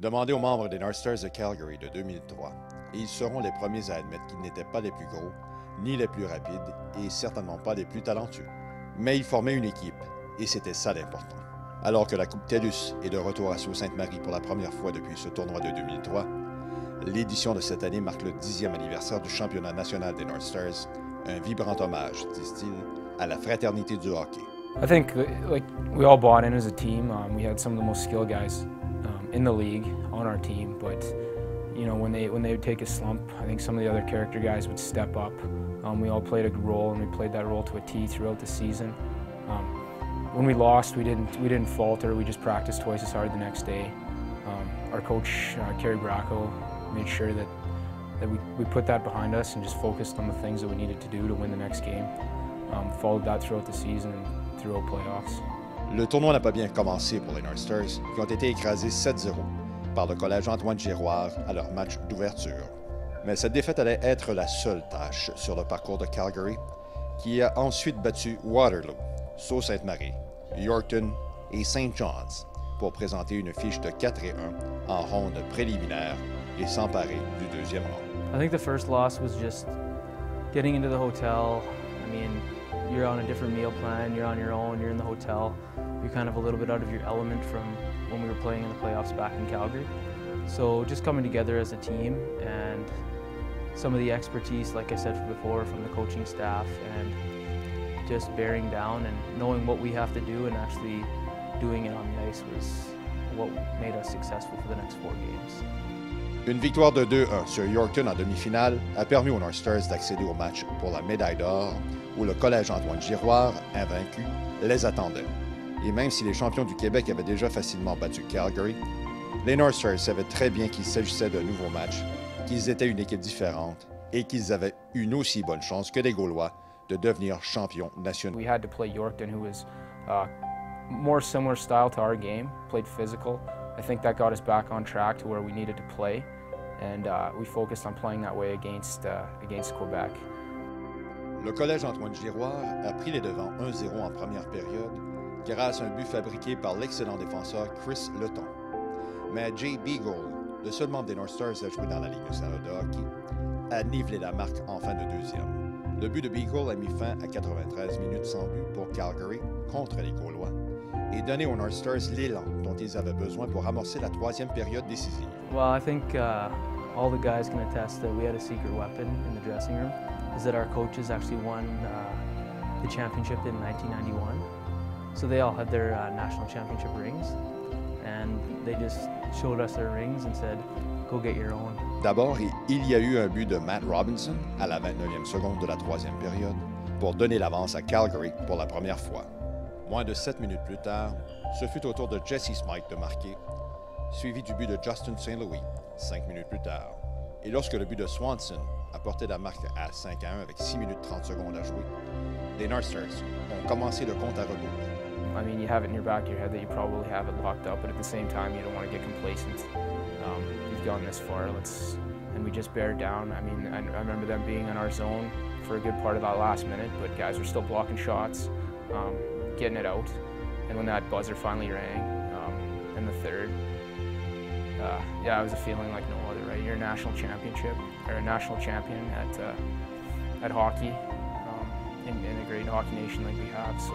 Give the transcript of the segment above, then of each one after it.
Demandez aux membres des North Stars de Calgary de 2003, et ils seront les premiers à admettre qu'ils n'étaient pas les plus gros, ni les plus rapides, et certainement pas les plus talentueux. Mais ils formaient une équipe, et c'était ça l'important. Alors que la Coupe TELUS est de retour à Sault-Sainte-Marie pour la première fois depuis ce tournoi de 2003, l'édition de cette année marque le 10e anniversaire du championnat national des North Stars, un vibrant hommage, disent-ils, à la fraternité du hockey. I think like we all bought in as a team. We had some of the most skilled guys in the league on our team, but you know when they would take a slump, I think some of the other character guys would step up. We all played a role, and we played that role to a T throughout the season. When we lost, we didn't falter. We just practiced twice as hard the next day. Our coach, Kerry Bracco, made sure that we put that behind us and just focused on the things that we needed to do to win the next game. Followed that throughout the season and throughout playoffs. Le tournoi n'a pas bien commencé pour les North Stars, qui ont été écrasés 7-0 par le collège Antoine Giroir à leur match d'ouverture. Mais cette défaite allait être la seule tâche sur le parcours de Calgary, qui a ensuite battu Waterloo, Sault-Sainte-Marie, Yorkton et St. John's pour présenter une fiche de 4-1 en ronde préliminaire et s'emparer du deuxième rang. I think the first loss was just getting into the hotel. I mean, you're on a different meal plan, you're on your own, you're in the hotel. You're kind of a little bit out of your element from when we were playing in the playoffs back in Calgary. So just coming together as a team and some of the expertise, like I said before, from the coaching staff and just bearing down and knowing what we have to do and actually doing it on the ice was what made us successful for the next 4 games. Une victoire de 2-1 sur Yorkton en demi-finale a permis aux North Stars d'accéder au match pour la médaille d'or où le collège Antoine Giroir, invaincu, les attendait. Et même si les champions du Québec avaient déjà facilement battu Calgary, les North Stars savaient très bien qu'il s'agissait d'un nouveau match, qu'ils étaient une équipe différente et qu'ils avaient une aussi bonne chance que les Gaulois de devenir champions nationaux. We had to play Yorkton, who was more similar style to our game, played physical. I think that got us back on track to where we needed to play, and we focused on playing that way against Quebec. Le collège Antoine Giroir a pris les devants 1-0 en première période grâce à un but fabriqué par l'excellent défenseur Chris Letton. Mais Jay Beagle, le seul membre des North Stars à jouer dans la Ligue nationale de hockey, a nivelé la marque en fin de deuxième. Le but de Beagle a mis fin à 93 minutes sans but pour Calgary contre les Gaulois et donné aux North Stars l'élan dont ils avaient besoin pour amorcer la troisième période décisive. Well, I think all the guys can attest that we had a secret weapon in the dressing room, is that our coaches actually won the championship in 1991. So they all had their national championship rings, and they just showed us their rings and said, go get your own. D'abord, il y a eu un but de Matt Robinson à la 29e seconde de la troisième période pour donner l'avance à Calgary pour la première fois. Moins de 7 minutes plus tard, ce fut au tour de Jesse Smythe de marquer, suivi du but de Justin St. Louis 5 minutes plus tard. Et lorsque le but de Swanson a porté la marque à 5-1 avec 6 minutes 30 secondes à jouer, les North Stars ont commencé le compte à rebours. I mean, you have it in your back of your head that you probably have it locked up, but at the same time, you don't want to get complacent. You've gone this far, and we just bear down. I mean, I remember them being in our zone for a good part of that last minute, but guys were still blocking shots, getting it out. And when that buzzer finally rang in the third, yeah, it was a feeling like no other, right? You're a national championship, or a national champion at hockey, in a great hockey nation like we have, so.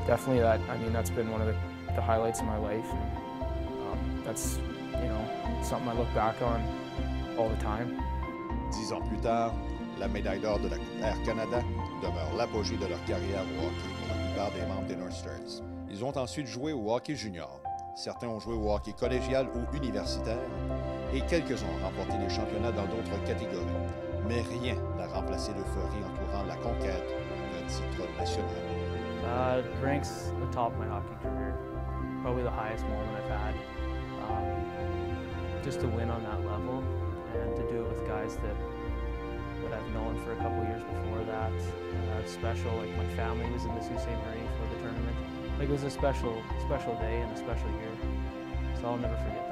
Definitely that, I mean, that's been one of the highlights of my life, and that's, you know, something I look back on all the time. 10 ans plus tard, la médaille d'or de la Coupe Air Canada demeure l'apogée de leur carrière au hockey pour la plupart des membres des North Stars. Ils ont ensuite joué au hockey junior. Certains ont joué au hockey collégial ou universitaire, et quelques-uns ont remporté les championnats dans d'autres catégories. Mais rien n'a remplacé l'euphorie entourant la conquête d'un titre national. It ranks the top of my hockey career, probably the highest moment I've had. Just to win on that level and to do it with guys that I've known for a couple years before that. Special, like my family was in the Sault Ste. Marie for the tournament. Like it was a special day and a special year, so I'll never forget.